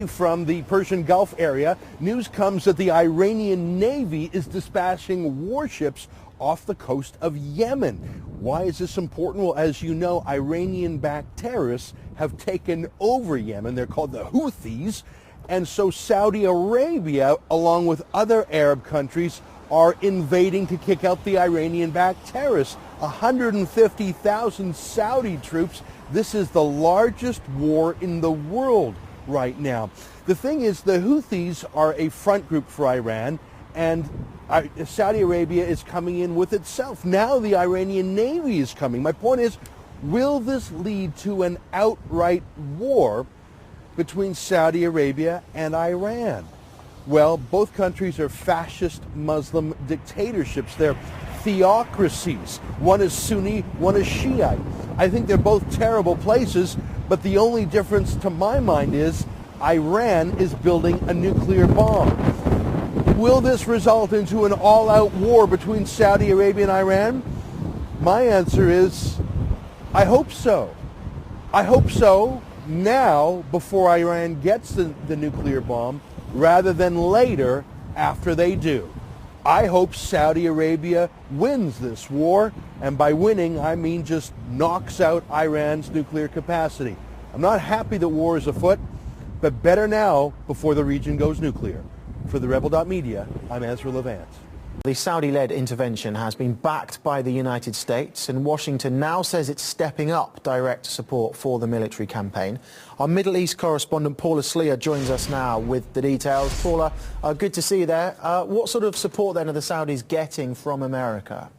From the Persian Gulf area, news comes that the Iranian Navy is dispatching warships off the coast of Yemen. Why is this important? Well, as you know, Iranian-backed terrorists have taken over Yemen. They're called the Houthis. And so Saudi Arabia, along with other Arab countries, are invading to kick out the Iranian-backed terrorists. 150,000 Saudi troops. This is the largest war in the world right now. The thing is, the Houthis are a front group for Iran, and Saudi Arabia is coming in with itself. Now the Iranian Navy is coming. My point is, will this lead to an outright war between Saudi Arabia and Iran? Well, both countries are fascist Muslim dictatorships. They're theocracies. One is Sunni, one is Shiite. I think they're both terrible places, but the only difference to my mind is Iran is building a nuclear bomb. Will this result into an all-out war between Saudi Arabia and Iran? My answer is, I hope so. I hope so now, before Iran gets the nuclear bomb, rather than later after they do. I hope Saudi Arabia wins this war, and by winning I mean just knocks out Iran's nuclear capacity. I'm not happy that war is afoot, but better now before the region goes nuclear. For the Rebel.Media, I'm Ezra Levant. The Saudi-led intervention has been backed by the United States, and Washington now says it's stepping up direct support for the military campaign. Our Middle East correspondent Paula Sleer joins us now with the details. Paula, good to see you there. What sort of support then are the Saudis getting from America?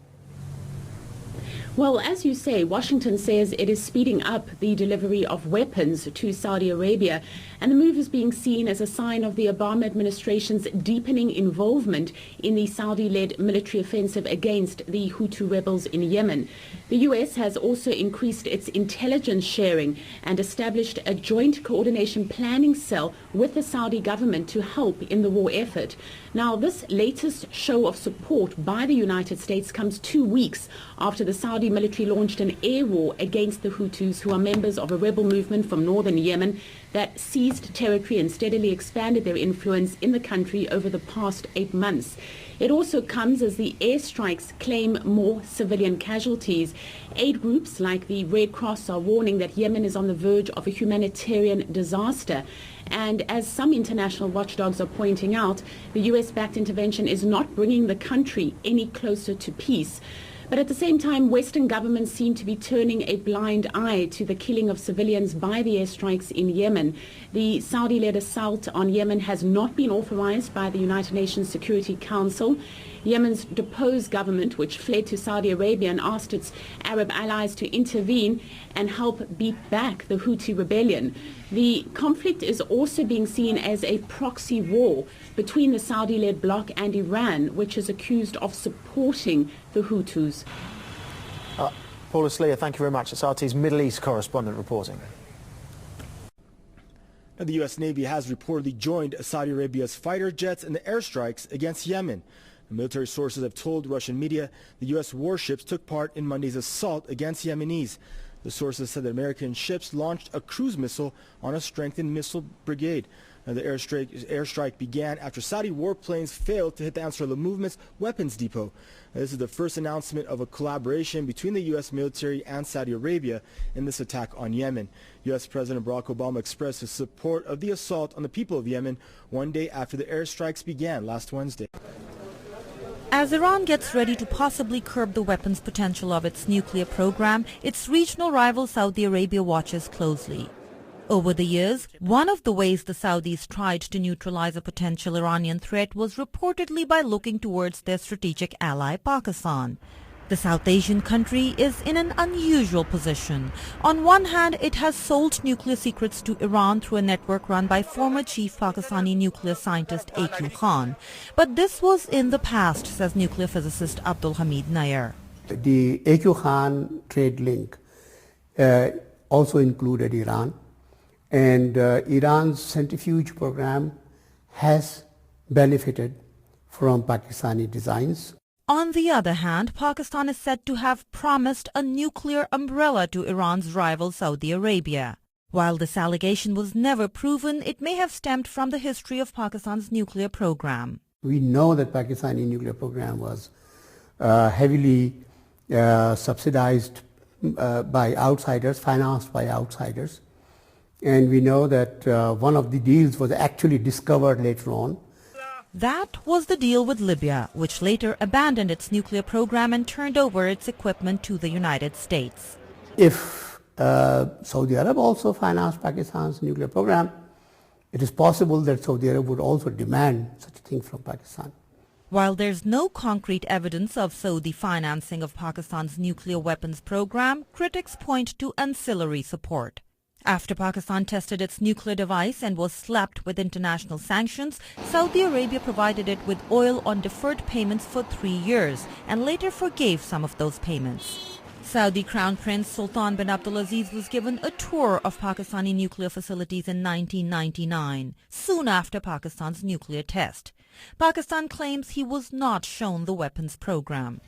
Well, as you say, Washington says it is speeding up the delivery of weapons to Saudi Arabia, and the move is being seen as a sign of the Obama administration's deepening involvement in the Saudi-led military offensive against the Houthi rebels in Yemen. The U.S. has also increased its intelligence sharing and established a joint coordination planning cell with the Saudi government to help in the war effort. Now, this latest show of support by the United States comes 2 weeks after the Saudi military launched an air war against the Houthis, who are members of a rebel movement from northern Yemen that seized territory and steadily expanded their influence in the country over the past 8 months. It also comes as the airstrikes claim more civilian casualties. Aid groups like the Red Cross are warning that Yemen is on the verge of a humanitarian disaster. And as some international watchdogs are pointing out, the US-backed intervention is not bringing the country any closer to peace. But at the same time, Western governments seem to be turning a blind eye to the killing of civilians by the airstrikes in Yemen. The Saudi-led assault on Yemen has not been authorized by the United Nations Security Council. Yemen's deposed government, which fled to Saudi Arabia and asked its Arab allies to intervene and help beat back the Houthi rebellion. The conflict is also being seen as a proxy war between the Saudi-led bloc and Iran, which is accused of supporting the Houthis. Paula Sleer, thank you very much. It's RT's Middle East correspondent reporting. Now, the U.S. Navy has reportedly joined Saudi Arabia's fighter jets in the airstrikes against Yemen. Military sources have told Russian media the U.S. warships took part in Monday's assault against Yemenis. The sources said that American ships launched a cruise missile on a strengthened missile brigade. Now, the airstrike began after Saudi warplanes failed to hit the Ansarullah movement's weapons depot. Now, this is the first announcement of a collaboration between the U.S. military and Saudi Arabia in this attack on Yemen. U.S. President Barack Obama expressed his support of the assault on the people of Yemen 1 day after the airstrikes began last Wednesday. As Iran gets ready to possibly curb the weapons potential of its nuclear program, its regional rival Saudi Arabia watches closely. Over the years, one of the ways the Saudis tried to neutralize a potential Iranian threat was reportedly by looking towards their strategic ally Pakistan. The South Asian country is in an unusual position. On one hand, it has sold nuclear secrets to Iran through a network run by former chief Pakistani nuclear scientist A.Q. Khan. But this was in the past, says nuclear physicist Abdul Hamid Nair. The A.Q. Khan trade link also included Iran. And Iran's centrifuge program has benefited from Pakistani designs. On the other hand, Pakistan is said to have promised a nuclear umbrella to Iran's rival Saudi Arabia. While this allegation was never proven, it may have stemmed from the history of Pakistan's nuclear program. We know that Pakistani nuclear program was heavily subsidized by outsiders, financed by outsiders. And we know that one of the deals was actually discovered later on. That was the deal with Libya, which later abandoned its nuclear program and turned over its equipment to the United States. If Saudi Arab also financed Pakistan's nuclear program, it is possible that Saudi Arab would also demand such a thing from Pakistan. While there's no concrete evidence of Saudi financing of Pakistan's nuclear weapons program, critics point to ancillary support. After Pakistan tested its nuclear device and was slapped with international sanctions, Saudi Arabia provided it with oil on deferred payments for 3 years and later forgave some of those payments. Saudi Crown Prince Sultan bin Abdulaziz was given a tour of Pakistani nuclear facilities in 1999, soon after Pakistan's nuclear test. Pakistan claims he was not shown the weapons program.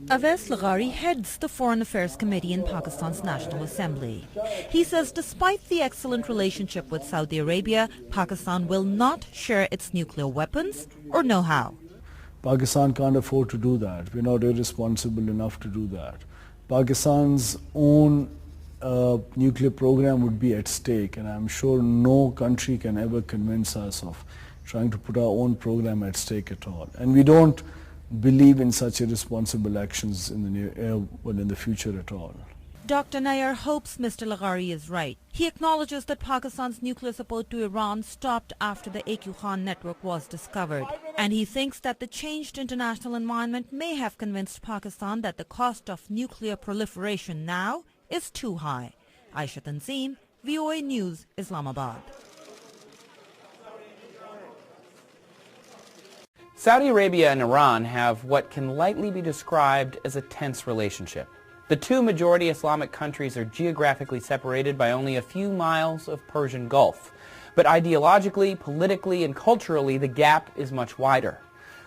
Awais Laghari heads the Foreign Affairs Committee in Pakistan's National Assembly. He says despite the excellent relationship with Saudi Arabia, Pakistan will not share its nuclear weapons or know-how. Pakistan can't afford to do that. We're not irresponsible enough to do that. Pakistan's own nuclear program would be at stake, and I'm sure no country can ever convince us of trying to put our own program at stake at all. And we don't believe in such irresponsible actions in the future at all. Dr. Nair hopes Mr. Laghari is right. He acknowledges that Pakistan's nuclear support to Iran stopped after the AQ Khan network was discovered. And he thinks that the changed international environment may have convinced Pakistan that the cost of nuclear proliferation now is too high. Aisha Tanseem, VOA News, Islamabad. Saudi Arabia and Iran have what can lightly be described as a tense relationship. The two majority Islamic countries are geographically separated by only a few miles of Persian Gulf. But ideologically, politically, and culturally, the gap is much wider.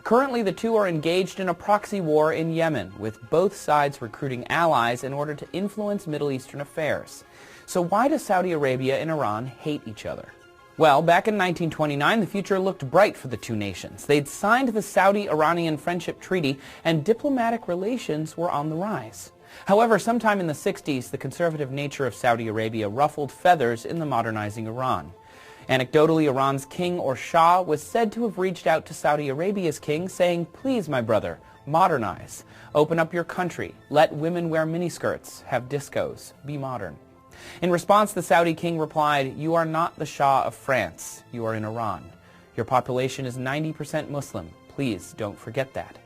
Currently, the two are engaged in a proxy war in Yemen, with both sides recruiting allies in order to influence Middle Eastern affairs. So why do Saudi Arabia and Iran hate each other? Well, back in 1929, the future looked bright for the two nations. They'd signed the Saudi-Iranian Friendship Treaty, and diplomatic relations were on the rise. However, sometime in the 60s, the conservative nature of Saudi Arabia ruffled feathers in the modernizing Iran. Anecdotally, Iran's king or Shah was said to have reached out to Saudi Arabia's king saying, "Please, my brother, modernize. Open up your country. Let women wear miniskirts, have discos, be modern." In response, the Saudi king replied, "You are not the Shah of France. You are in Iran. Your population is 90% Muslim. Please don't forget that."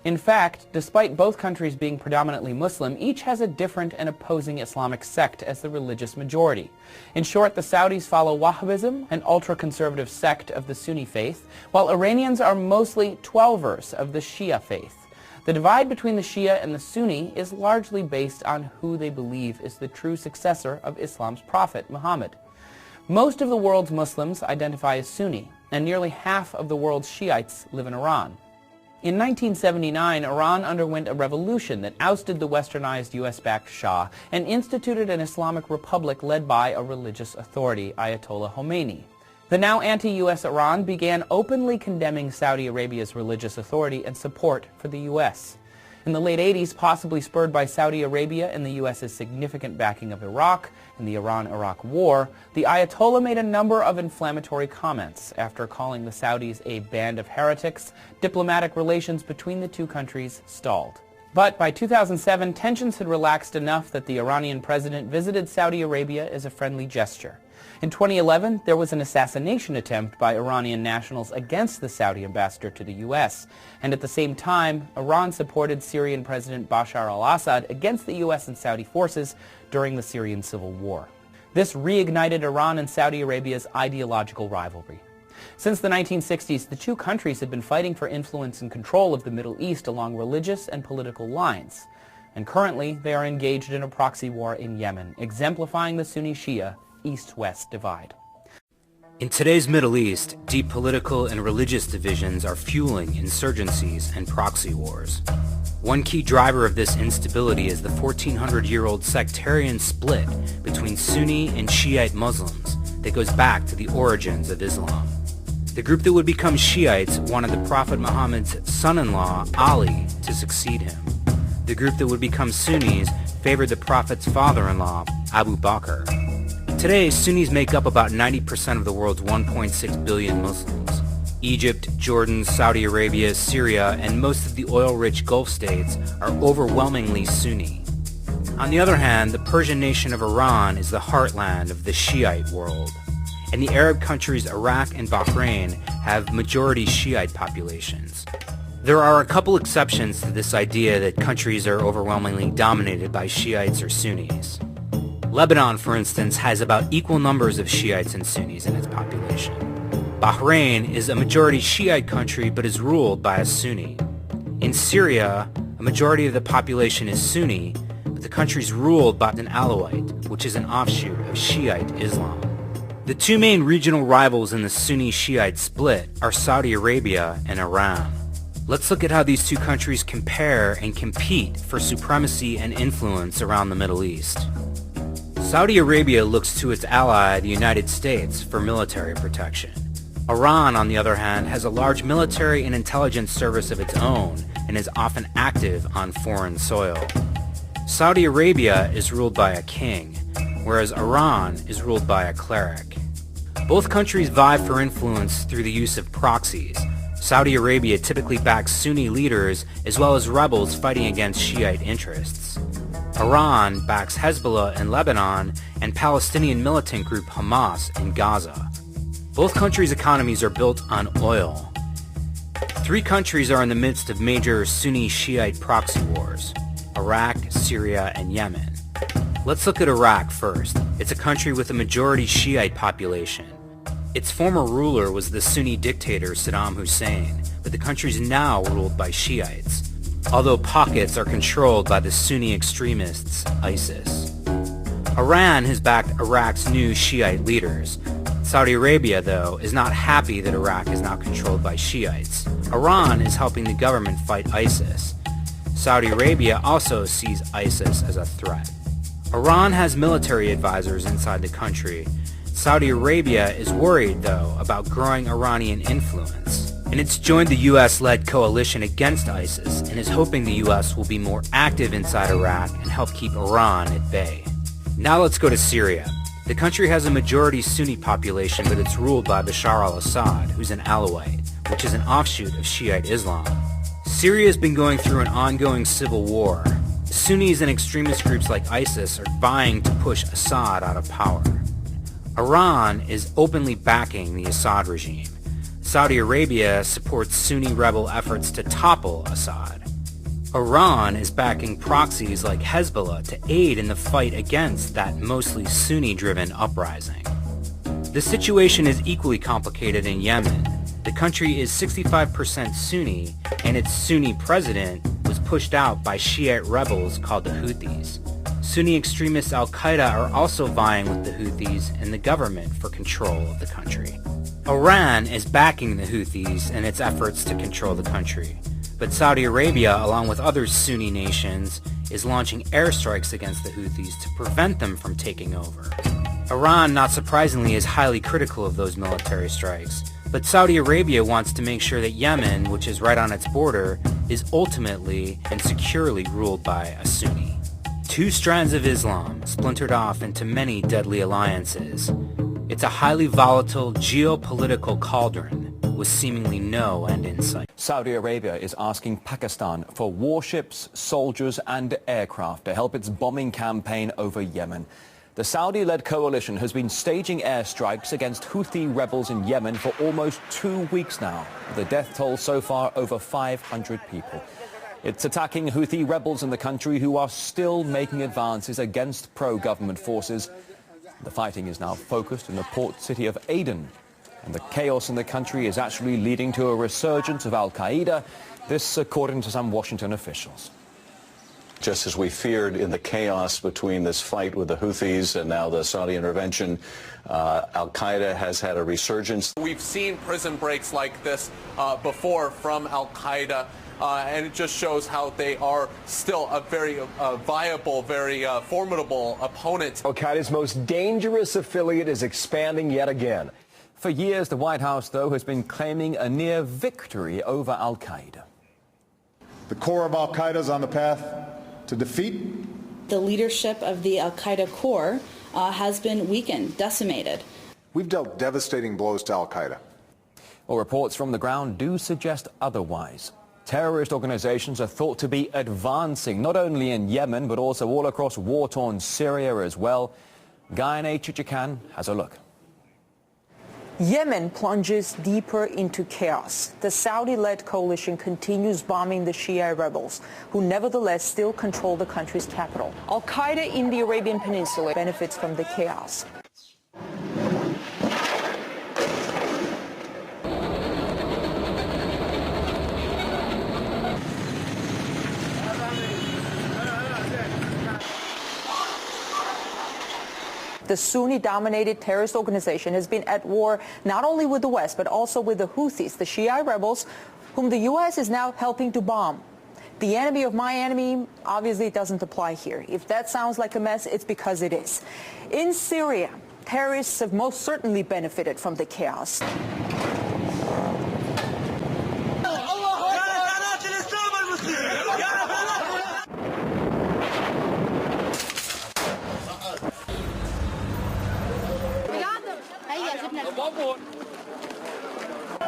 In fact, despite both countries being predominantly Muslim, each has a different and opposing Islamic sect as the religious majority. In short, the Saudis follow Wahhabism, an ultra-conservative sect of the Sunni faith, while Iranians are mostly Twelvers of the Shia faith. The divide between the Shia and the Sunni is largely based on who they believe is the true successor of Islam's prophet, Muhammad. Most of the world's Muslims identify as Sunni, and nearly half of the world's Shiites live in Iran. In 1979, Iran underwent a revolution that ousted the westernized U.S.-backed Shah and instituted an Islamic republic led by a religious authority, Ayatollah Khomeini. The now anti-U.S. Iran began openly condemning Saudi Arabia's religious authority and support for the U.S. In the late 80s, possibly spurred by Saudi Arabia and the U.S.'s significant backing of Iraq in the Iran-Iraq War, the Ayatollah made a number of inflammatory comments. After calling the Saudis a band of heretics, diplomatic relations between the two countries stalled. But by 2007, tensions had relaxed enough that the Iranian president visited Saudi Arabia as a friendly gesture. In 2011, there was an assassination attempt by Iranian nationals against the Saudi ambassador to the U.S. And at the same time, Iran supported Syrian President Bashar al-Assad against the U.S. and Saudi forces during the Syrian civil war. This reignited Iran and Saudi Arabia's ideological rivalry. Since the 1960s, the two countries had been fighting for influence and control of the Middle East along religious and political lines. And currently, they are engaged in a proxy war in Yemen, exemplifying the Sunni-Shia East-West divide. In today's Middle East, deep political and religious divisions are fueling insurgencies and proxy wars. One key driver of this instability is the 1400-year-old sectarian split between Sunni and Shiite Muslims that goes back to the origins of Islam. The group that would become Shiites wanted the Prophet Muhammad's son-in-law, Ali, to succeed him. The group that would become Sunnis favored the Prophet's father-in-law, Abu Bakr. Today, Sunnis make up about 90% of the world's 1.6 billion Muslims. Egypt, Jordan, Saudi Arabia, Syria, and most of the oil-rich Gulf states are overwhelmingly Sunni. On the other hand, the Persian nation of Iran is the heartland of the Shiite world, and the Arab countries Iraq and Bahrain have majority Shiite populations. There are a couple exceptions to this idea that countries are overwhelmingly dominated by Shiites or Sunnis. Lebanon, for instance, has about equal numbers of Shiites and Sunnis in its population. Bahrain is a majority Shiite country but is ruled by a Sunni. In Syria, a majority of the population is Sunni, but the country is ruled by an Alawite, which is an offshoot of Shiite Islam. The two main regional rivals in the Sunni-Shiite split are Saudi Arabia and Iran. Let's look at how these two countries compare and compete for supremacy and influence around the Middle East. Saudi Arabia looks to its ally, the United States, for military protection. Iran, on the other hand, has a large military and intelligence service of its own and is often active on foreign soil. Saudi Arabia is ruled by a king, whereas Iran is ruled by a cleric. Both countries vie for influence through the use of proxies. Saudi Arabia typically backs Sunni leaders as well as rebels fighting against Shiite interests. Iran backs Hezbollah in Lebanon and Palestinian militant group Hamas in Gaza. Both countries' economies are built on oil. Three countries are in the midst of major Sunni-Shiite proxy wars: Iraq, Syria, and Yemen. Let's look at Iraq first. It's a country with a majority Shiite population. Its former ruler was the Sunni dictator Saddam Hussein, but the country is now ruled by Shiites, although pockets are controlled by the Sunni extremists ISIS. Iran has backed Iraq's new Shiite leaders. Saudi Arabia, though, is not happy that Iraq is now controlled by Shiites. Iran is helping the government fight ISIS. Saudi Arabia also sees ISIS as a threat. Iran has military advisors inside the country. Saudi Arabia is worried, though, about growing Iranian influence, and it's joined the U.S.-led coalition against ISIS and is hoping the U.S. will be more active inside Iraq and help keep Iran at bay. Now let's go to Syria. The country has a majority Sunni population, but it's ruled by Bashar al-Assad, who's an Alawite, which is an offshoot of Shiite Islam. Syria has been going through an ongoing civil war. Sunnis and extremist groups like ISIS are vying to push Assad out of power. Iran is openly backing the Assad regime. Saudi Arabia supports Sunni rebel efforts to topple Assad. Iran is backing proxies like Hezbollah to aid in the fight against that mostly Sunni-driven uprising. The situation is equally complicated in Yemen. The country is 65% Sunni, and its Sunni president was pushed out by Shiite rebels called the Houthis. Sunni extremists al-Qaeda are also vying with the Houthis and the government for control of the country. Iran is backing the Houthis in its efforts to control the country, but Saudi Arabia, along with other Sunni nations, is launching airstrikes against the Houthis to prevent them from taking over. Iran, not surprisingly, is highly critical of those military strikes, but Saudi Arabia wants to make sure that Yemen, which is right on its border, is ultimately and securely ruled by a Sunni. Two strands of Islam splintered off into many deadly alliances. It's a highly volatile geopolitical cauldron with seemingly no end in sight. Saudi Arabia is asking Pakistan for warships, soldiers and aircraft to help its bombing campaign over Yemen. The Saudi-led coalition has been staging airstrikes against Houthi rebels in Yemen for almost 2 weeks now. The death toll so far over 500 people. It's attacking Houthi rebels in the country who are still making advances against pro-government forces. The fighting is now focused in the port city of Aden, and the chaos in the country is actually leading to a resurgence of al-Qaeda, this according to some Washington officials. Just as we feared in the chaos between this fight with the Houthis and now the Saudi intervention, al-Qaeda has had a resurgence. We've seen prison breaks like this before from al-Qaeda. and it just shows how they are still a very viable, very formidable opponent. Al-Qaeda's most dangerous affiliate is expanding yet again. For years, the White House, though, has been claiming a near victory over al-Qaeda. The core of al-Qaeda is on the path to defeat. The leadership of the al-Qaeda core has been weakened, decimated. We've dealt devastating blows to al-Qaeda. Well, reports from the ground do suggest otherwise. Terrorist organizations are thought to be advancing, not only in Yemen, but also all across war-torn Syria as well. Guyane Chichikan has a look. Yemen plunges deeper into chaos. The Saudi-led coalition continues bombing the Shia rebels, who nevertheless still control the country's capital. Al-Qaeda in the Arabian Peninsula benefits from the chaos. The Sunni-dominated terrorist organization has been at war not only with the West, but also with the Houthis, the Shia rebels, whom the U.S. is now helping to bomb. The enemy of my enemy obviously doesn't apply here. If that sounds like a mess, it's because it is. In Syria, terrorists have most certainly benefited from the chaos.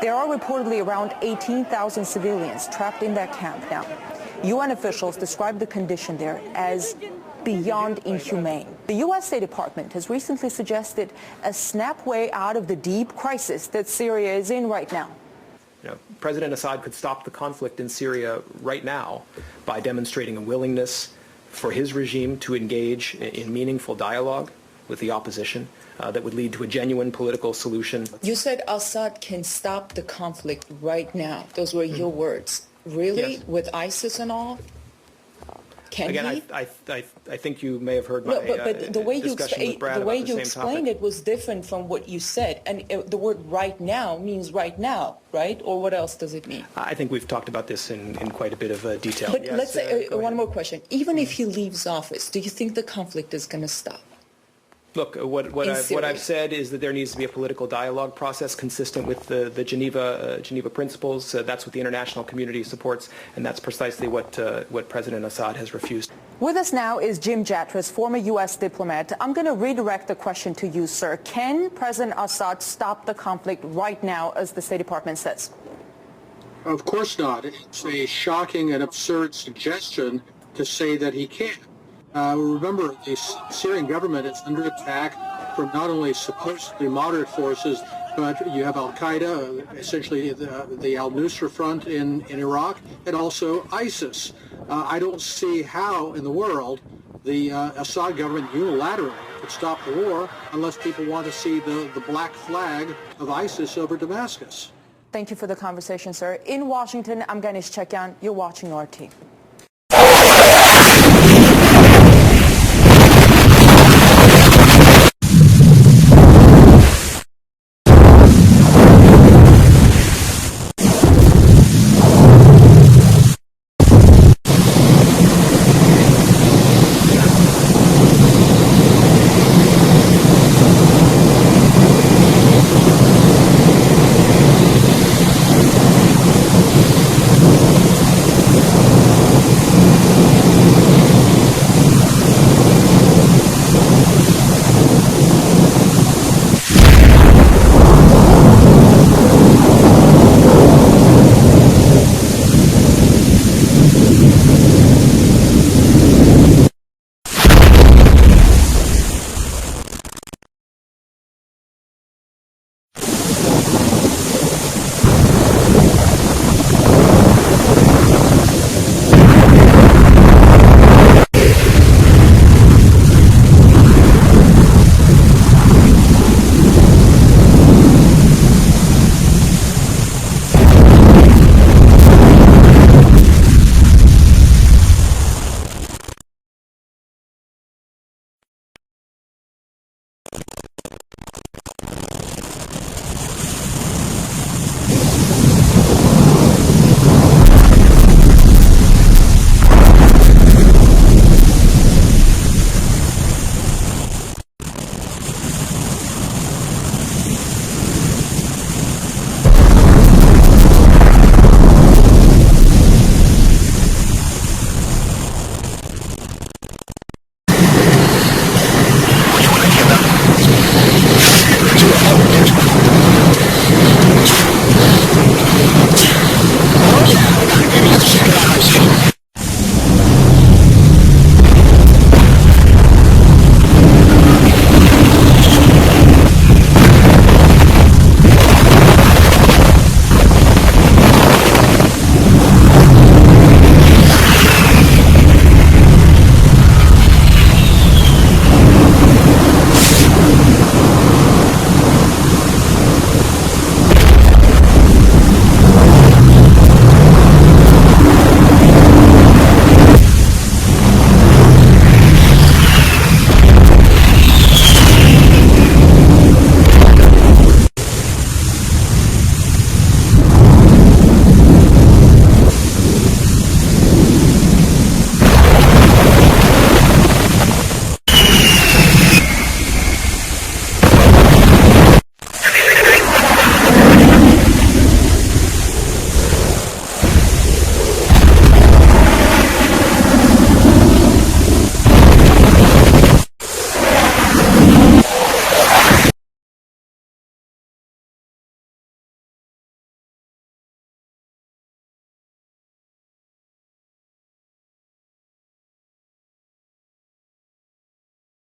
There are reportedly around 18,000 civilians trapped in that camp now. UN officials describe the condition there as beyond inhumane. The U.S. State Department has recently suggested a snap way out of the deep crisis that Syria is in right now. President Assad could stop the conflict in Syria right now by demonstrating a willingness for his regime to engage in meaningful dialogue with the opposition that would lead to a genuine political solution. You said Assad can stop the conflict right now. Those were your words. Really? Yes. With ISIS and all? Can Again, he? I think you may have heard my but the way you discussion with Brad the way about the you same explained topic. it was different from what you said. And the word right now means right now, right? Or what else does it mean? I think we've talked about this in quite a bit of detail. But Yes, let's say go one ahead. more question. Even if he leaves office, do you think the conflict is going to stop? Look, what Syria. I've said is that there needs to be a political dialogue process consistent with the Geneva principles. That's what the international community supports, and that's precisely what President Assad has refused. With us now is Jim Jatras, former U.S. diplomat. I'm going to redirect the question to you, sir. Can President Assad stop the conflict right now, as the State Department says? Of course not. It's a shocking and absurd suggestion to say that he can't. Remember, the Syrian government is under attack from not only supposedly moderate forces, but you have al-Qaeda, essentially the al-Nusra Front in Iraq, and also ISIS. I don't see how in the world the Assad government unilaterally could stop the war unless people want to see the black flag of ISIS over Damascus. Thank you for the conversation, sir. In Washington, I'm Ganesh Chekyan. You're watching RT.